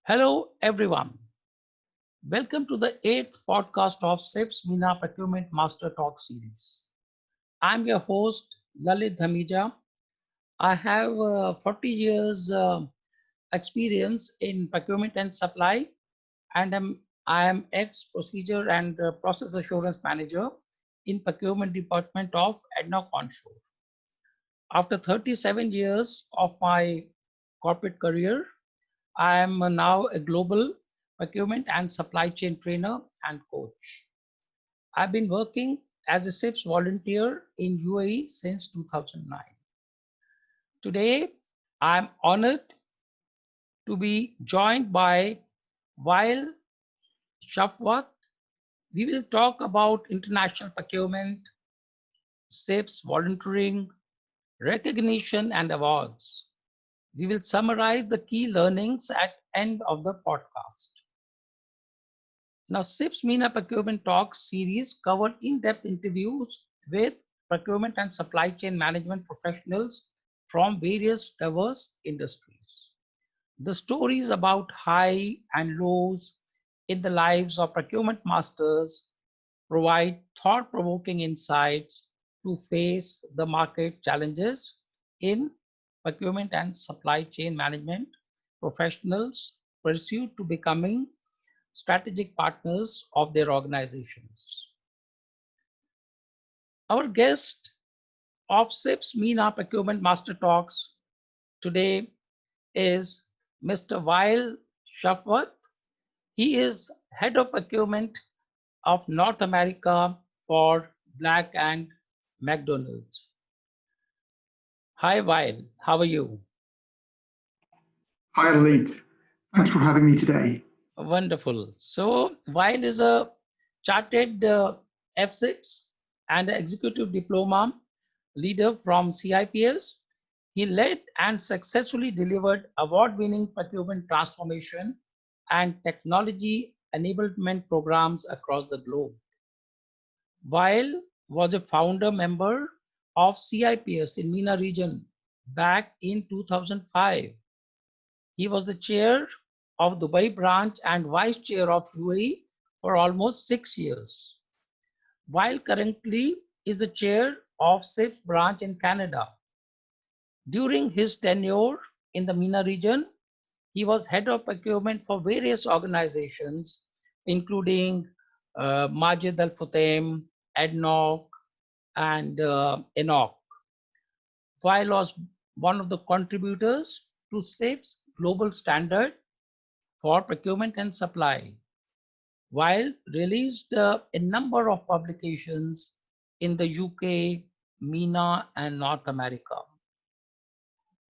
Hello, everyone. Welcome to the 8th podcast of CIPS MENA Procurement Master Talk Series. I'm your host, Lalit Dhamija. I have 40 years experience in procurement and supply, and I am ex-procedure and process assurance manager in procurement department of ADNOC Onshore. After 37 years of my corporate career, I am now a global procurement and supply chain trainer and coach. I've been working as a CIPS volunteer in UAE since 2009. Today, I'm honored to be joined by Wael Safwat. We will talk about international procurement, CIPS volunteering, recognition, and awards. We will summarize the key learnings at end of the podcast. Now, CIPS MENA Procurement Talks series covered in-depth interviews with procurement and supply chain management professionals from various diverse industries. The stories about high and lows in the lives of procurement masters provide thought-provoking insights to face the market challenges in procurement and supply chain management professionals pursued to becoming strategic partners of their organizations. Our guest of CIPS MENA Procurement Master Talks today is Mr. Wael Safwat. He is Head of Procurement of North America for Black and Mcdonald's. Hi, Wael. How are you? Hi, Lalit. Thanks for having me today. Wonderful. So, Wael is a Chartered FCIPS and Executive Diploma leader from CIPS. He led and successfully delivered award-winning procurement transformation and technology enablement programs across the globe. Wael was a founder member of CIPS in MENA Region back in 2005. He was the chair of Dubai branch and vice chair of UAE for almost 6 years, while currently is a chair of CIPS branch in Canada. During his tenure in the MENA region, he was head of procurement for various organizations, including Majid Al Futtaim, ADNOC, and ENOC, while was one of the contributors to CIPS Global Standard for Procurement and Supply, while released a number of publications in the UK, MENA, and North America.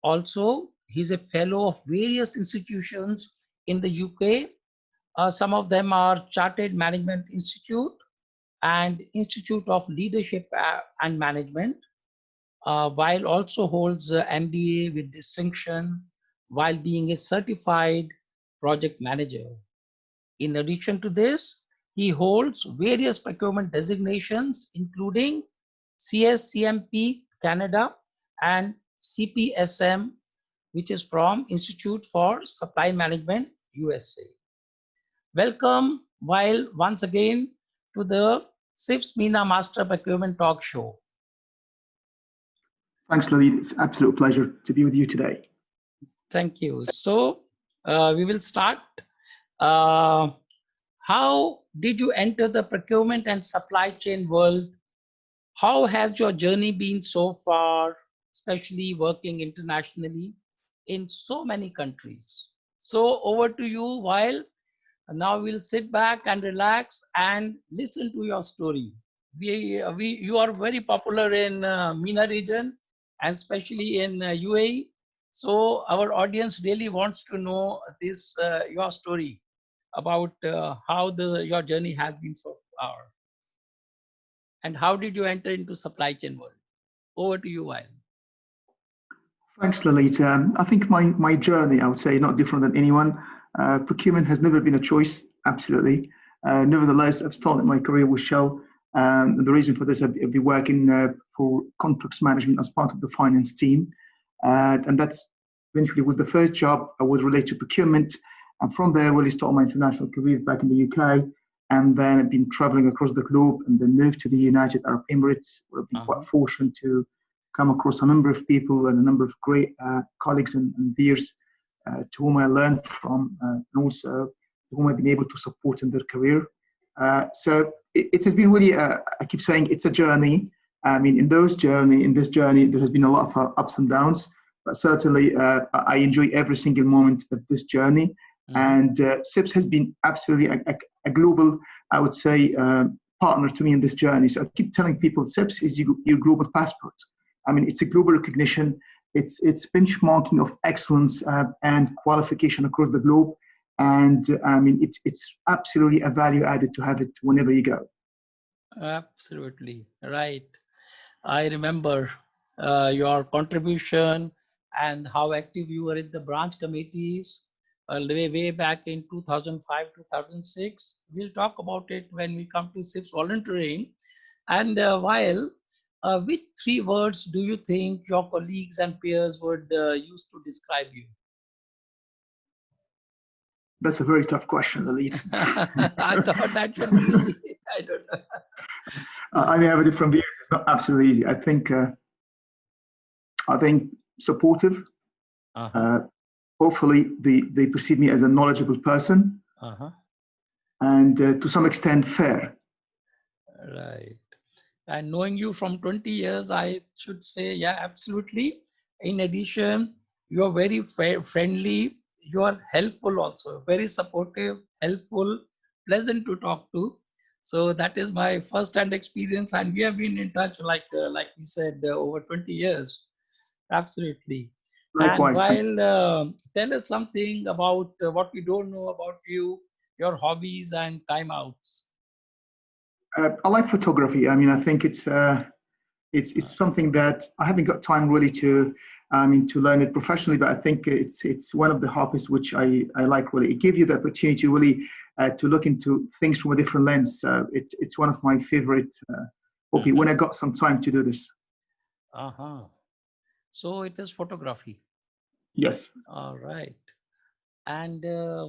Also, he's a fellow of various institutions in the UK. Some of them are Chartered Management Institute and Institute of Leadership and Management, while also holds MBA with distinction while being a certified project manager. In addition to this, he holds various procurement designations, including CSCMP Canada and CPSM, which is from Institute for Supply Management, USA. Welcome, Wael, once again to the CIPS MENA Master Procurement Talk Show. Thanks, Lalit. It's an absolute pleasure to be with you today. Thank you. So we will start. How did you enter the procurement and supply chain world? How has your journey been so far, especially working internationally in so many countries? So over to you, Wael. Now we'll sit back and relax and listen to your story. You are very popular in MENA region and especially in UAE. So our audience really wants to know this your story about how your journey has been so far. And how did you enter into supply chain world? Over to you, Wael. Thanks, Lalit. I think my journey, I would say, not different than anyone. Procurement has never been a choice, absolutely. Nevertheless, I've started my career with Shell. And the reason for this, I've been working for contracts management as part of the finance team. And that's eventually was the first job I was related to procurement. And from there, really started my international career back in the UK. And then I've been traveling across the globe and then moved to the United Arab Emirates, where I've been quite fortunate to come across a number of people and a number of great colleagues and peers to whom I learned from, and also to whom I've been able to support in their career. So it has been really, I keep saying it's a journey. I mean, in this journey, there has been a lot of ups and downs, but certainly I enjoy every single moment of this journey. And CIPS has been absolutely a global, I would say, partner to me in this journey. So I keep telling people CIPS is your global passport. I mean, it's a global recognition. It's benchmarking of excellence and qualification across the globe. And I mean, it's absolutely a value added to have it whenever you go. Absolutely, right. I remember your contribution and how active you were in the branch committees way back in 2005, 2006. We'll talk about it when we come to CIPS volunteering. And Wael, which 3 words do you think your colleagues and peers would use to describe you? That's a very tough question, Lalit. I thought that should be easy. I don't know. I may have a different views. It's not absolutely easy. I think supportive. Hopefully, they perceive me as a knowledgeable person, and to some extent fair. Right. And knowing you from 20 years, I should say, yeah, absolutely. In addition, you are very friendly. You are helpful also, very supportive, helpful, pleasant to talk to. So that is my first-hand experience, and we have been in touch, like we said, over 20 years. Absolutely. Likewise. And while tell us something about what we don't know about you, your hobbies and time outs. I like photography. I mean, I think it's something that I haven't got time really to learn it professionally, but I think it's one of the hobbies which I like really. It gives you the opportunity really to look into things from a different lens. So it's one of my favorite hobby when I got some time to do this. So it is photography. Yes. All right. And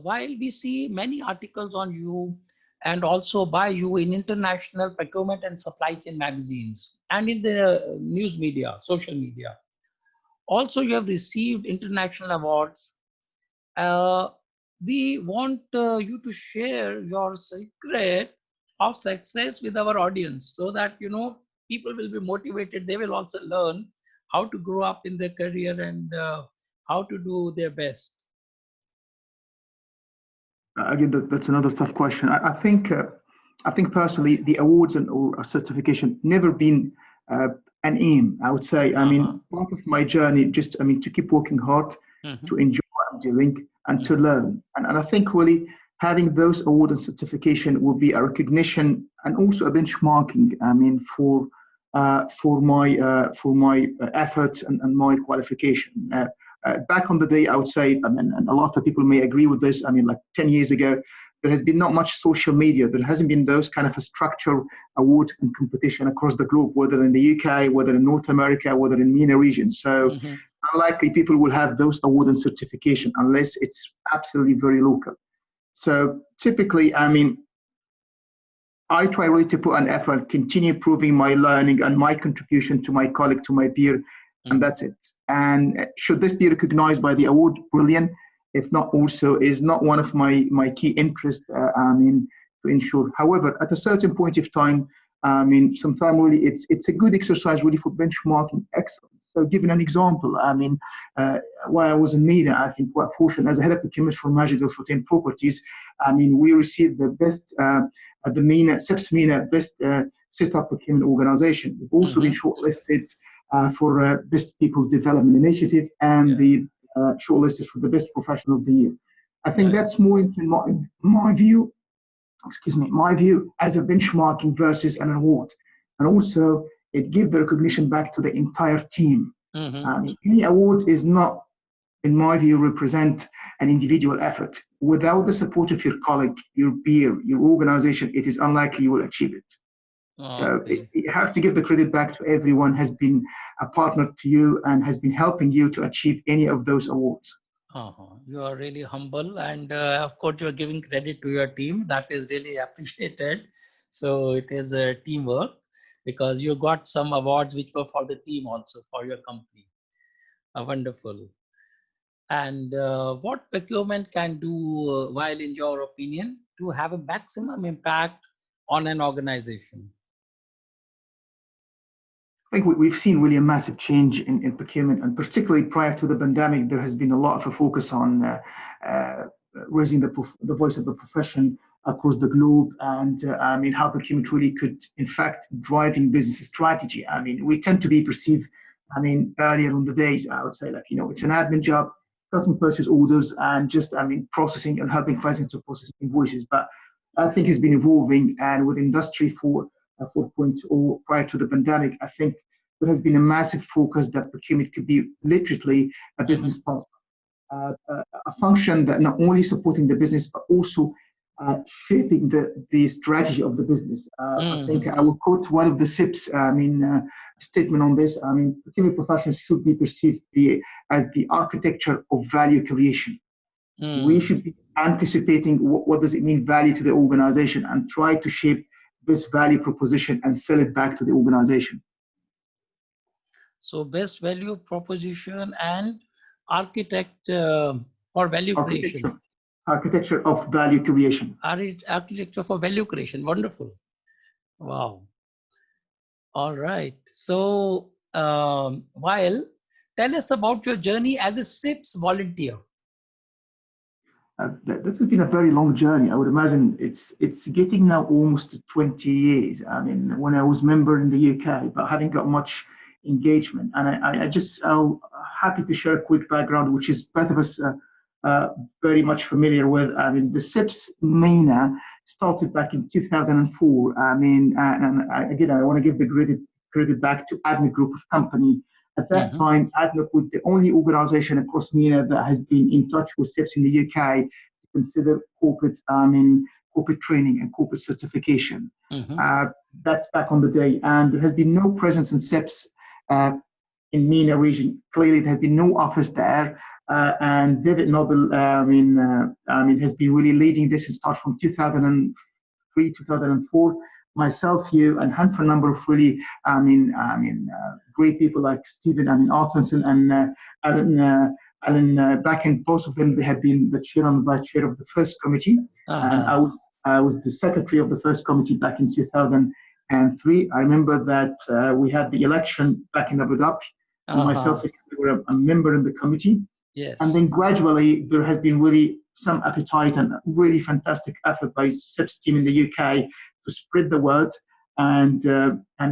while we see many articles on you and also by you in international procurement and supply chain magazines and in the news media, social media, also you have received international awards. We want you to share your secret of success with our audience so that, you know, people will be motivated. They will also learn how to grow up in their career and how to do their best. Again, that's another tough question. I think personally, the awards or certification never been an aim. I would say. I mean, part of my journey, just to keep working hard, to enjoy what I'm doing, and to learn. And I think really having those awards and certification will be a recognition and also a benchmarking. I mean, for my efforts and my qualification. Back on the day, I would say, and a lot of people may agree with this, I mean, like 10 years ago, there has been not much social media. There hasn't been those kind of a structural award and competition across the globe, whether in the UK, whether in North America, whether in MENA region. So unlikely people will have those award and certification unless it's absolutely very local. So typically, I mean, I try really to put an effort, continue proving my learning and my contribution to my colleague, to my peer, and that's it. And should this be recognized by the award, brilliant. If not, also is not one of my key interests, to ensure. However, at a certain point of time, sometimes really it's a good exercise really for benchmarking excellence. So giving an example, while I was in MENA, I think quite fortunate as a head of procurement for Majid Al Futtaim properties, we received the best, the MENA, CIPS MENA Best Setup Procurement Organization. We've also been shortlisted for Best People Development Initiative and the shortlisted for the Best Professional of the Year. I think that's more in my view, my view as a benchmarking versus an award. And also it gives the recognition back to the entire team. Any award is not, in my view, represent an individual effort. Without the support of your colleague, your peer, your organization, it is unlikely you will achieve it. So you have to give the credit back to everyone has been a partner to you and has been helping you to achieve any of those awards. You are really humble, and of course, you are giving credit to your team. That is really appreciated. So it is a teamwork because you got some awards which were for the team also for your company. Wonderful. And what procurement can do, while in your opinion, to have a maximum impact on an organization? I think we've seen really a massive change in procurement, and particularly prior to the pandemic, there has been a lot of a focus on uh, raising the voice of the profession across the globe, and I mean how procurement really could, in fact, driving business strategy. I mean, we tend to be perceived, I mean, earlier on the days, I would say, like, it's an admin job, cutting purchase orders, and just, I mean, processing and helping clients to process invoices. But I think it's been evolving, and with Industry 4.0 prior to the pandemic, I think there has been a massive focus that procurement could be literally a business partner, a function that not only supporting the business but also shaping the strategy of the business. I think I will quote one of the CIPS statement on this. I mean, procurement professionals should be perceived as the architecture of value creation. We should be anticipating what does it mean value to the organization and try to shape this value proposition and sell it back to the organization. So best value proposition and architect or value creation. Architecture of value creation. Architecture for value creation. Wonderful. Wow. All right. So, Wael, tell us about your journey as a CIPS volunteer. This has been a very long journey. I would imagine it's getting now almost to 20 years. I mean, when I was member in the UK, but having got much engagement. And I just happy to share a quick background, which is both of us very much familiar with. I mean, the CIPS MENA started back in 2004. I mean, again, I want to give the credit back to ADNOC Group of Company. At that time, ADNOC was the only organization across MENA that has been in touch with CIPS in the UK to consider corporate training and corporate certification. That's back on the day. And there has been no presence in CIPS in MENA region. Clearly, there has been no office there. And David Noble, has been really leading this and start from 2003, 2004. Myself, you, and handful number of really, great people like Stephen, Arthurson and Alan. Back in both of them, they had been the chair and vice chair of the first committee. And I was the secretary of the first committee back in 2003. I remember that we had the election back in Abu Dhabi. Myself, we were a member in the committee. Yes. And then gradually there has been really some appetite and really fantastic effort by CIPS team in the UK to spread the word and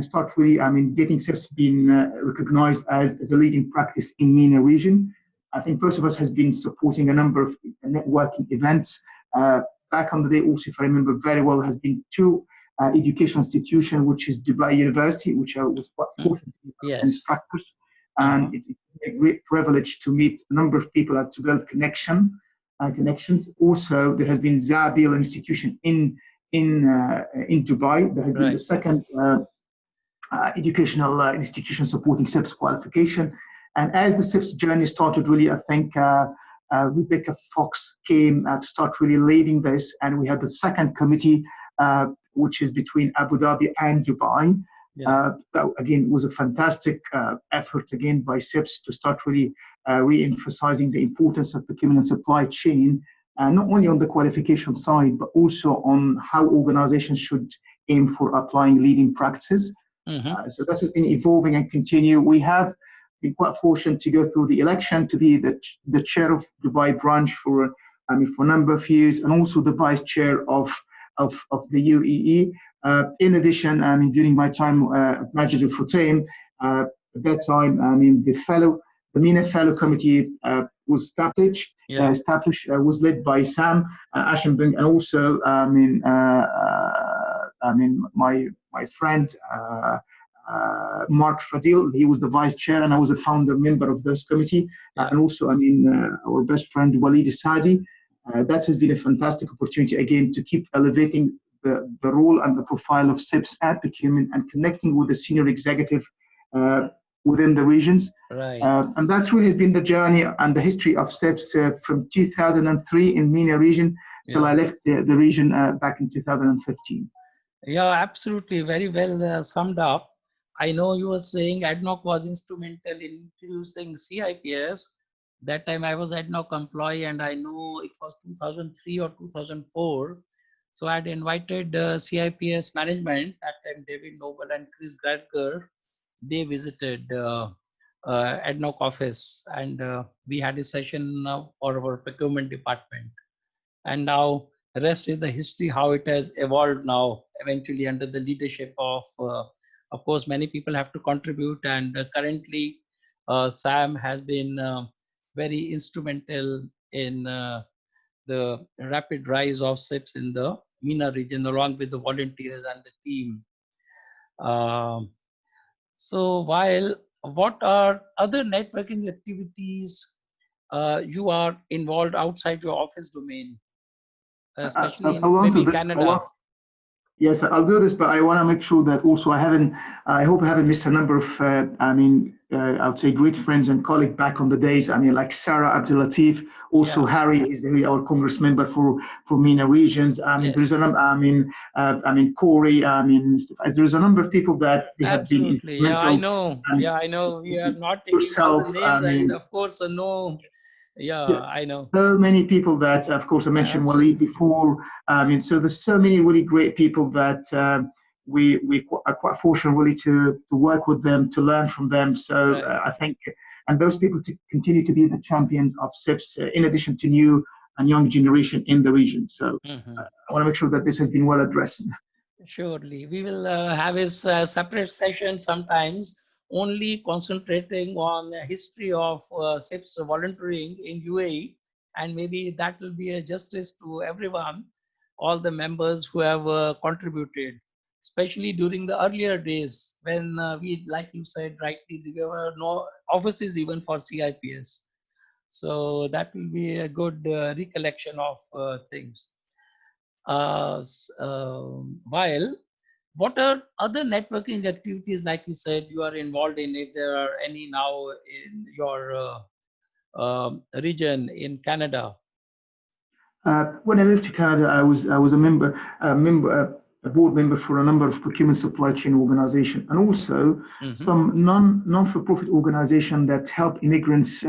start really, getting CIPS being recognized as a leading practice in MENA region. I think both of us has been supporting a number of networking events. Back on the day also, if I remember very well, has been two educational institutions, which is Dubai University, which I was quite fortunate to be instructors. And it's a great privilege to meet a number of people and to build connections. Also, there has been Zabil Institution in Dubai. There has been the second educational institution supporting CIPS qualification. And as the CIPS journey started, really, I think Rebecca Fox came to start really leading this, and we had the second committee, which is between Abu Dhabi and Dubai. That again was a fantastic effort again by CIPS to start really re-emphasizing the importance of procurement and supply chain, not only on the qualification side, but also on how organizations should aim for applying leading practices. So this has been evolving and continue. We have been quite fortunate to go through the election to be the chair of Dubai branch for a number of years, and also the vice chair of the UAE. In addition, during my time at Majid Al Futtaim, at that time, the MENA Fellow Committee was established. Was led by Sam Ashenbing, and also my friend Mark Fadil. He was the vice chair, and I was a founder member of this committee. And also, our best friend Walid Sadi. That has been a fantastic opportunity again to keep elevating the role and the profile of CIPS at procurement and connecting with the senior executive within the regions. Right. And that's really has been the journey and the history of CIPS from 2003 in MENA region till Yeah. I left the region back in 2015. Yeah, absolutely. Very well summed up. I know you were saying ADNOC was instrumental in introducing CIPS. That time I was ADNOC employee, and I know it was 2003 or 2004. So I had invited CIPS management, that time David Noble and Chris Gradker. They visited ADNOC office, and we had a session for our procurement department. And now the rest is the history, how it has evolved now, eventually under the leadership of course, many people have to contribute. And currently, Sam has been very instrumental in the rapid rise of CIPS in the MENA region, along with the volunteers and the team. So while what are other networking activities you are involved outside your office domain, especially in I'll answer maybe this. Canada? Yes, I'll do this, but I want to make sure that also I hope I haven't missed a number of, I would say great friends and colleagues back on the days. I mean, like Sarah Abdulatif, also Yeah. Harry is our Congress member for MENA regions. Yes. There's a number, Corey, there's a number of people that they have been Absolutely. Yeah, I instrumental. know. Yeah, I know. We are not taking all Yourself, the names, and of course, no. Yeah, I yes, know. so many people that, of course, I mentioned Wael Absolutely. before. So there's so many really great people that we are quite fortunate really to work with them, to learn from them. So Right. I think, and those people to continue to be the champions of CIPS, in addition to new and young generation in the region. So Mhm. I want to make sure that this has been well addressed. Surely. We will have a separate session sometimes, only concentrating on the history of CIPS volunteering in UAE, and maybe that will be a justice to everyone, all the members who have contributed, especially during the earlier days when we, like you said rightly, there were no offices even for CIPS. So that will be a good recollection of things. While what are other networking activities, like you said, you are involved in, if there are any now in your region in Canada? When I moved to Canada, I was a board member for a number of procurement supply chain organizations, and also Mm-hmm. some non-for-profit organizations that help immigrants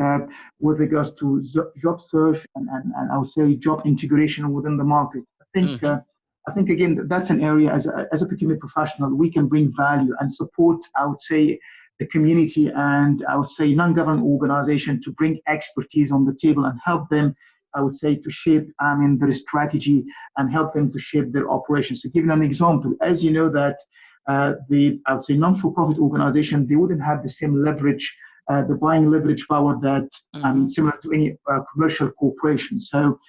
with regards to job search and I would say job integration within the market. Mm-hmm. I think again that's an area as a procurement professional we can bring value and support. I would say the community and I would say non-government organization to bring expertise on the table and help them, I would say, to shape their strategy and help them to shape their operations. So giving an example, as you know that I would say non-for-profit organization, they wouldn't have the same leverage, the buying leverage power that similar to any commercial corporation. So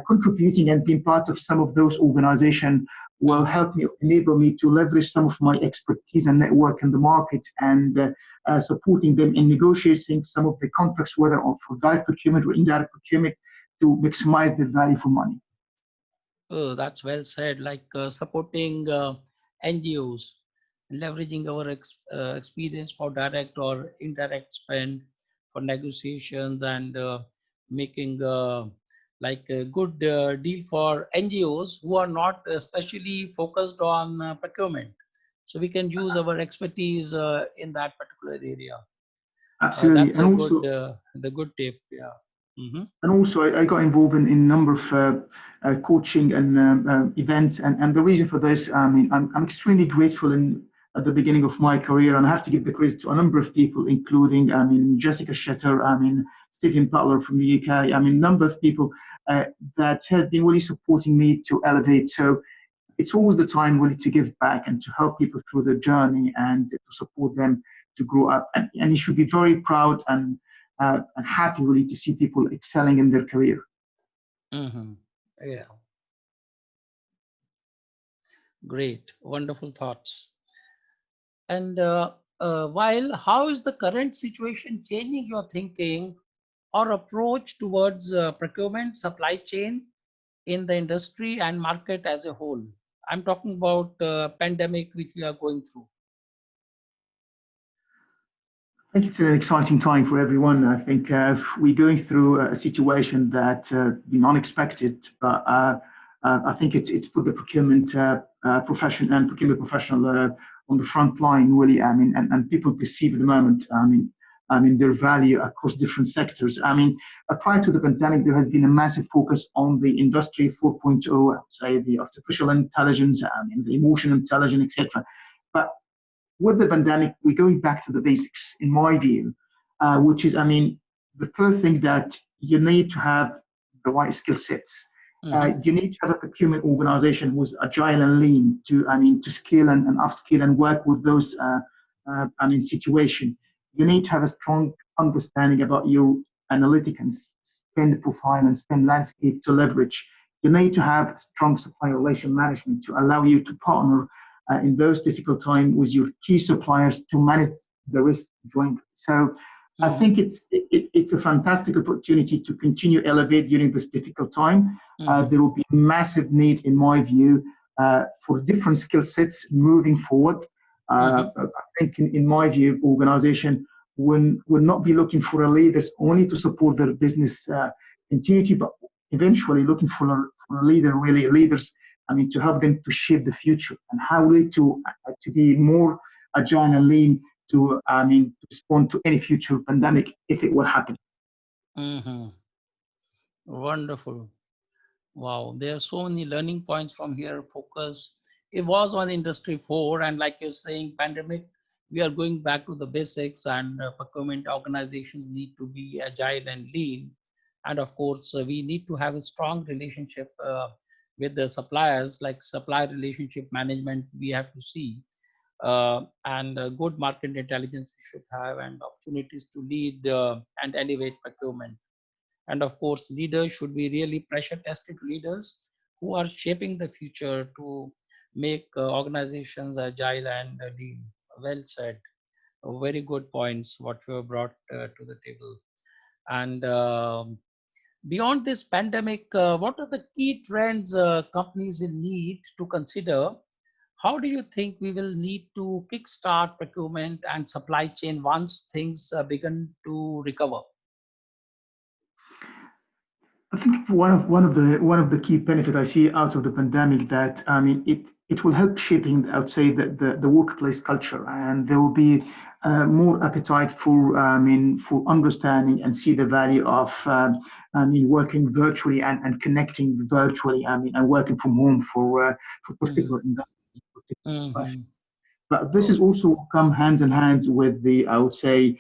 contributing and being part of some of those organizations will help me, enable me to leverage some of my expertise and network in the market and supporting them in negotiating some of the contracts, whether for direct procurement or indirect procurement, to maximize the value for money. Oh, that's well said. Like supporting NGOs, leveraging our experience for direct or indirect spend for negotiations, and making like a good deal for NGOs who are not especially focused on procurement. So we can use our expertise in that particular area. Absolutely, That's and a also good the good tip. Yeah. Mm-hmm. and also I got involved in a number of coaching and events, and the reason for this, I'm extremely grateful at the beginning of my career, and I have to give the credit to a number of people, including Jessica Shetter, Stephen Butler from the UK, a number of people that have been really supporting me to elevate. So it's always the time really to give back and to help people through their journey and to support them to grow up. And you should be very proud and happy really to see people excelling in their career. Mm-hmm. Yeah. Great. Wonderful thoughts. And while how is the current situation changing your thinking or approach towards procurement, supply chain in the industry and market as a whole? I'm talking about pandemic which we are going through. I think it's an exciting time for everyone. I think we're going through a situation that been unexpected, but I think it's put the procurement profession and procurement professional on the front line, really. I mean, and people perceive at the moment. I mean, their value across different sectors. I mean, prior to the pandemic, there has been a massive focus on the industry 4.0, I would say, the artificial intelligence, I mean, the emotional intelligence, etc. But with the pandemic, we're going back to the basics, in my view, which is, I mean, the first thing that you need to have the right skill sets. You need to have a procurement organization who's agile and lean to, I mean, to scale and upskill and work with those, I mean, situation. You need to have a strong understanding about your analytic and spend profile and spend landscape to leverage. You need to have strong supply relation management to allow you to partner in those difficult times with your key suppliers to manage the risk jointly. So I think it's a fantastic opportunity to continue elevate during this difficult time. There will be massive need, in my view, for different skill sets moving forward. I think, in my view, organization will not be looking for a leaders only to support their business continuity, but eventually looking for a leader, really leaders, I mean, to help them to shape the future and how really to be more agile and lean to, I mean, respond to any future pandemic if it will happen. Wonderful. Wow, there are so many learning points from here. Focus. It was on Industry 4, and like you're saying, pandemic, we are going back to the basics, and procurement organizations need to be agile and lean. And of course, we need to have a strong relationship with the suppliers, like supply relationship management we have to see. And good market intelligence we should have, and opportunities to lead and elevate procurement. And of course, leaders should be really pressure tested leaders who are shaping the future to make organizations agile and lean. Well said. Very good points what you have brought to the table. And beyond this pandemic, what are the key trends companies will need to consider? How do you think we will need to kickstart procurement and supply chain once things begin to recover? I think one of the key benefits I see out of the pandemic, that I mean, it will help shaping, I would say, the workplace culture, and there will be more appetite for, I mean, for understanding and see the value of, I mean, working virtually and connecting virtually, I mean, and working from home for particular industries, particular professions. But this is also come hands in hands with the, I would say,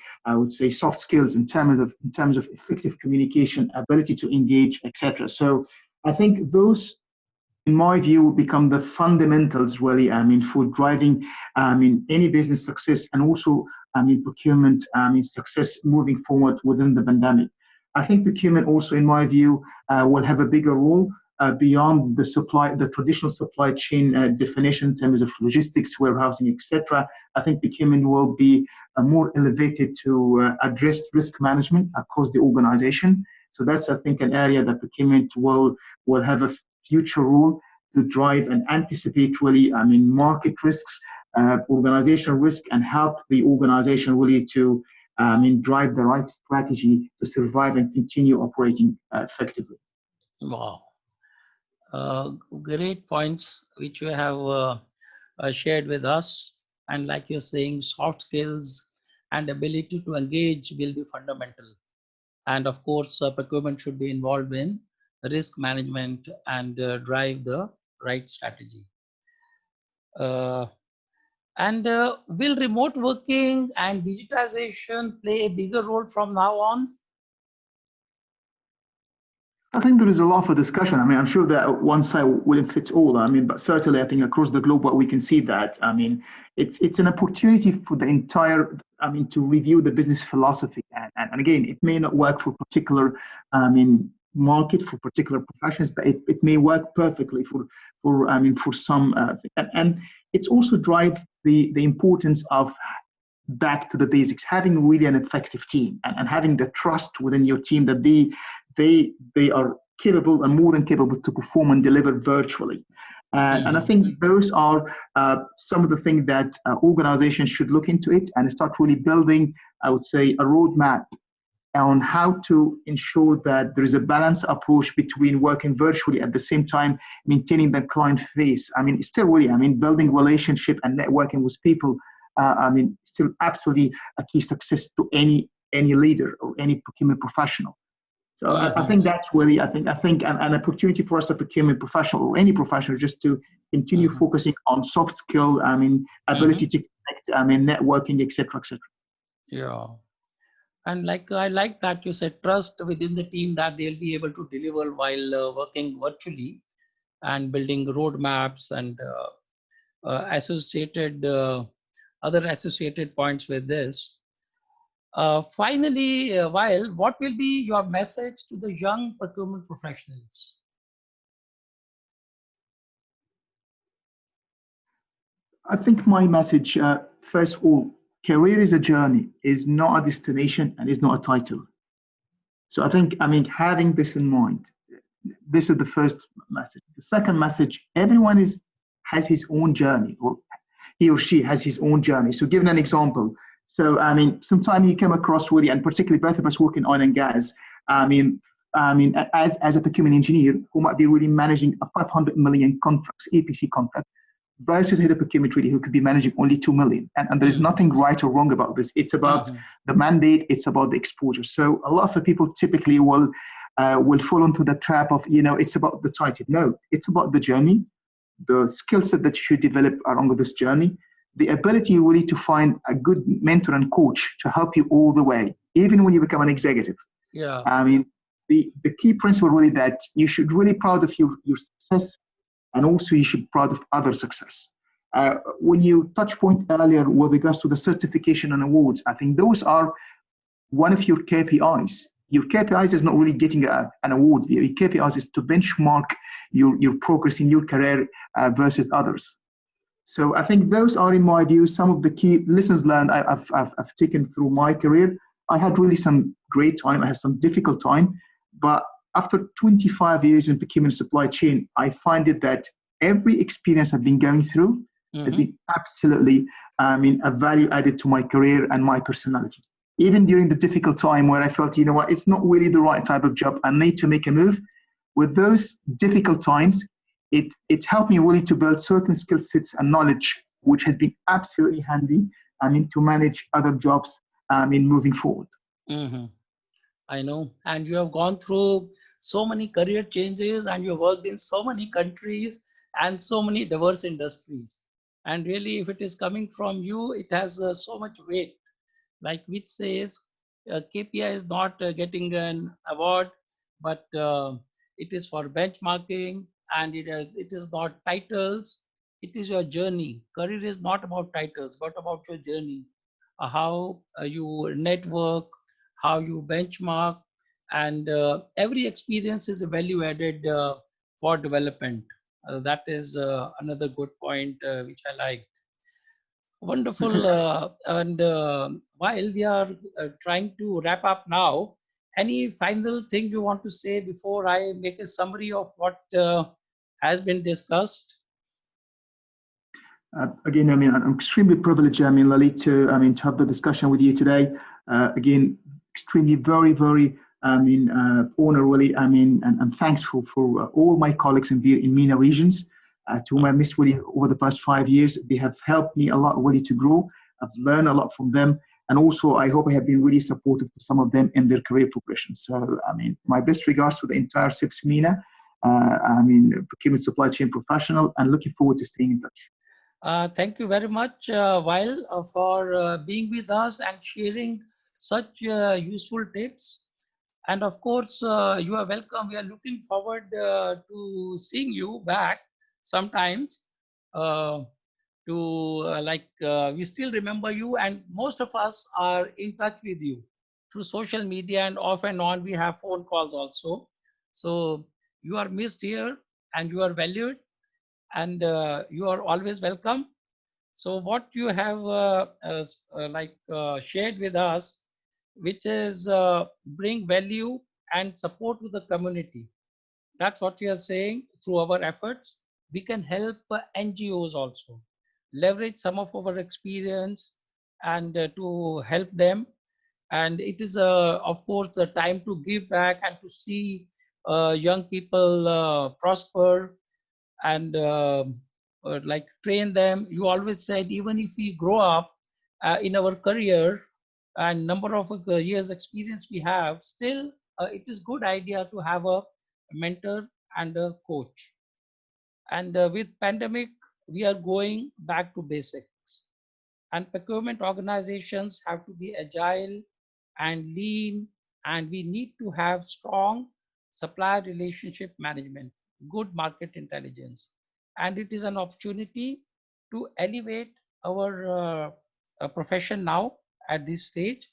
soft skills in terms of effective communication, ability to engage, etc. So I think those, in my view, become the fundamentals, really, I mean, for driving, I mean, any business success, and also, I mean, procurement, I mean, success moving forward within the pandemic. I think procurement also, in my view, will have a bigger role beyond the traditional supply chain definition in terms of logistics, warehousing, etc. I think procurement will be more elevated to address risk management across the organization. So that's, I think, an area that procurement will have a future role to drive and anticipate, really, I mean, market risks, organizational risk, and help the organization really to, I mean, drive the right strategy to survive and continue operating effectively. Wow. Great points which you have shared with us. And like you're saying, soft skills and ability to engage will be fundamental. And of course, procurement should be involved in risk management and drive the right strategy. And will remote working and digitization play a bigger role from now on? I think there is a lot for discussion. I mean, I'm sure that one side wouldn't fit all. I mean, but certainly I think across the globe, what we can see that, I mean, it's an opportunity for the entire, I mean, to review the business philosophy. And again, it may not work for particular, I mean, market, for particular professions, but it may work perfectly for I mean, for some, and it's also drive the importance of back to the basics, having really an effective team, and having the trust within your team that they are capable and more than capable to perform and deliver virtually. And I think those are some of the things that organizations should look into it and start really building, I would say, a roadmap on how to ensure that there is a balanced approach between working virtually at the same time maintaining the client face. I mean, it's still really, I mean, building relationship and networking with people, I mean, still absolutely a key success to any leader or any procurement professional. So I think that's really, I think an opportunity for us, a procurement professional or any professional, just to continue focusing on soft skill, I mean, ability to connect, I mean, networking, etc., etc. Yeah. And like I like that you said trust within the team that they'll be able to deliver while working virtually and building roadmaps and associated other associated points with this. Finally, Wael, what will be your message to the young procurement professionals? I think my message, first of all, career is a journey, is not a destination, and is not a title. So I think, I mean, having this in mind, this is the first message. The second message, everyone has his own journey, or he or she has his own journey. So giving an example, so I mean, sometimes you come across really, and particularly both of us work in oil and gas, as a procurement engineer who might be really managing a 500 million contracts, EPC contract, versus head of procurement really who could be managing only 2 million. And there's nothing right or wrong about this. It's about the mandate, it's about the exposure. So a lot of the people typically will fall into the trap of, you know, it's about the title. No, it's about the journey, the skill set that you develop along this journey, the ability really to find a good mentor and coach to help you all the way, even when you become an executive. Yeah. I mean, the key principle really that you should really proud of your success, and also you should be proud of other success. When you touch point earlier with regards to the certification and awards, I think those are one of your KPIs. Your KPIs is not really getting an award. Your KPIs is to benchmark your progress in your career versus others. So I think those are, in my view, some of the key lessons learned I've taken through my career. I had really some great time. I had some difficult time, but after 25 years in procurement supply chain, I find it that every experience I've been going through has been absolutely, a value added to my career and my personality. Even during the difficult time where I felt, you know what, it's not really the right type of job, I need to make a move. With those difficult times, it helped me really to build certain skill sets and knowledge, which has been absolutely handy, to manage other jobs, moving forward. I know, and you have gone through so many career changes and you worked in so many countries and so many diverse industries. And really, if it is coming from you, it has so much weight. Like which says KPI is not getting an award, but it is for benchmarking, and it is not titles. It is your journey. Career is not about titles, but about your journey. How you network, how you benchmark, and every experience is a value added for development. That is another good point which I like. Wonderful. And while we are trying to wrap up now, any final thing you want to say before I make a summary of what has been discussed? Again, I'm extremely privileged, Lalit, to have the discussion with you today. Again, extremely, very, very, honor, really, and thankful for all my colleagues in MENA regions, to whom I missed really over the past 5 years. They have helped me a lot really to grow. I've learned a lot from them. And also, I hope I have been really supportive to some of them in their career progression. So, my best regards to the entire CIPS MENA, procurement supply chain professional, and looking forward to staying in touch. Thank you very much, Wael, for being with us and sharing such useful tips. And of course, you are welcome. We are looking forward to seeing you back sometimes. We still remember you, and most of us are in touch with you through social media, and off and on we have phone calls also. So you are missed here, and you are valued, and you are always welcome. So what you have shared with us, which is bring value and support to the community. That's what we are saying through our efforts. we can help NGOs also leverage some of our experience and to help them. And it is, of course, the time to give back and to see young people prosper and like train them. You always said even if we grow up in our career and number of years experience we have, still it is good idea to have a mentor and a coach. And with pandemic, we are going back to basics. And procurement organizations have to be agile and lean, and we need to have strong supplier relationship management, good market intelligence. And it is an opportunity to elevate our profession now at this stage.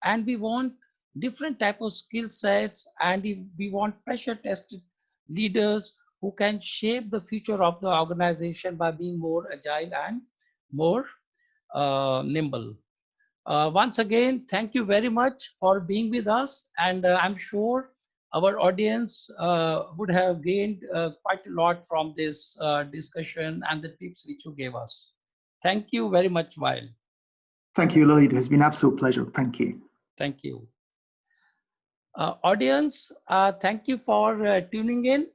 And we want different type of skill sets, and if we want pressure tested leaders who can shape the future of the organization by being more agile and more nimble. Once again, thank you very much for being with us. And I'm sure our audience would have gained quite a lot from this discussion and the tips which you gave us. Thank you very much, Wael. Thank you, Lalit. It has been an absolute pleasure. Thank you. Thank you. Audience, thank you for tuning in.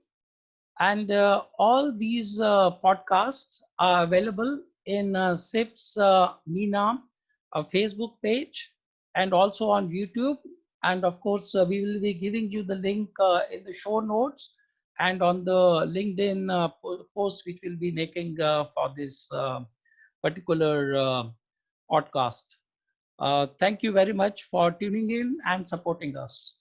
And all these podcasts are available in CIPS MENA Facebook page and also on YouTube. And of course, we will be giving you the link in the show notes and on the LinkedIn post, which we'll be making for this particular podcast. Thank you very much for tuning in and supporting us.